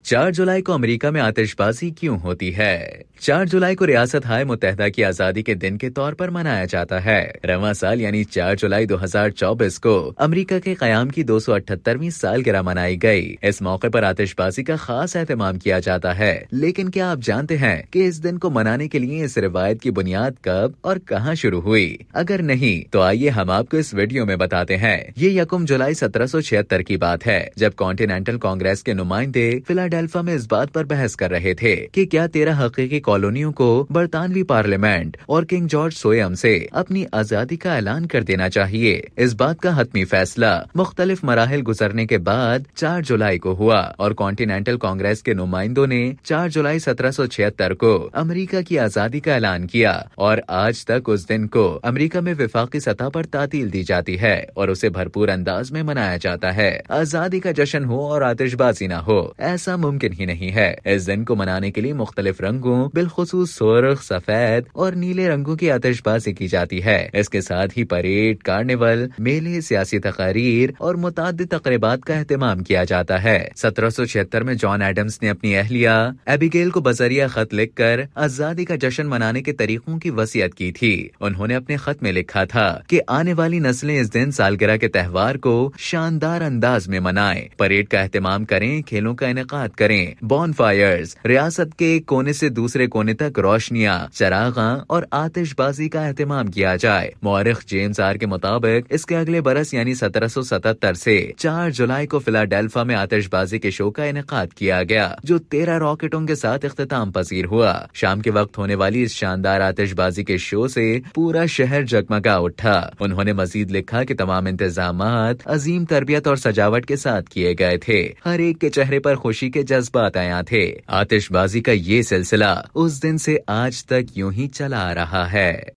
4 जुलाई को अमेरिका में आतिशबाजी क्यों होती है? 4 जुलाई को रियासत हाय मुत्तहदा की आजादी के दिन के तौर पर मनाया जाता है। रवां साल यानी 4 जुलाई 2024 को अमेरिका के कयाम की 278वीं सालगिरह मनाई गई। इस मौके पर आतिशबाजी का खास एहतमाम किया जाता है। लेकिन क्या आप जानते हैं कि इस दिन को मनाने के लिए इस रिवायत की बुनियाद कब और कहां शुरू हुई? अगर नहीं तो आइए हम आपको इस वीडियो में बताते हैं। ये यकम जुलाई 1776 की बात है, जब कॉन्टिनेंटल कांग्रेस के नुमाइंदे फिलाडेल्फिया में इस बात पर बहस कर रहे थे कि क्या 13 हकीकी कॉलोनियों को बरतानवी पार्लियामेंट और किंग जॉर्ज सोयम से अपनी आजादी का ऐलान कर देना चाहिए। इस बात का हतमी फैसला मुख्तलिफ मराहिल गुजरने के बाद 4 जुलाई को हुआ और कॉन्टिनेंटल कांग्रेस के नुमाइंदों ने 4 जुलाई 1776 को अमेरिका की आजादी का ऐलान किया और आज तक उस दिन को अमेरिका में विफाकी सतह पर तातील दी जाती है और उसे भरपूर अंदाज में मनाया जाता है। आजादी का जश्न हो और आतिशबाजी न हो, ऐसा मुमकिन ही नहीं है। इस दिन को मनाने के लिए मुख्तलिफ रंगों बिलखुसूस सुर्ख, सफेद और नीले रंगों की आतिशबाजी की जाती है। इसके साथ ही परेड, कार्निवल, मेले, सियासी तकारीर और मुताद्दिद तकरीबात का एहतमाम किया जाता है। 1776 में जॉन एडम्स ने अपनी अहलिया एबिगेल को बजरिया खत लिखकर आजादी का जश्न मनाने के तरीकों की वसीयत की थी। उन्होंने अपने खत में लिखा था कि आने वाली नस्लें इस दिन सालगिरह के त्यौहार को शानदार अंदाज में मनाएं, परेड का एहतमाम करें, खेलों का इनेकाद करें, बॉनफायर्स, रियासत के एक कोने से दूसरे कोने तक रोशनियां, चरागां और आतिशबाजी का एहतमाम किया जाए। मौरिख जेम्स आर के मुताबिक इसके अगले बरस यानी 1777 से 4 जुलाई को फिलाडेल्फिया में आतिशबाजी के शो का इनेकाद किया गया, जो 13 रॉकेटों के साथ इख्तिताम पजीर हुआ। शाम के वक्त होने वाली इस शानदार आतिशबाजी के शो से पूरा शहर जगमगा उठा। उन्होंने मजीद लिखा कि तमाम इंतजामात अजीम तरबियत और सजावट के साथ किए गए थे। हर एक के चेहरे पर खुशी के जज्बात आया थे। आतिशबाजी का ये सिलसिला उस दिन से आज तक यूं ही चला आ रहा है।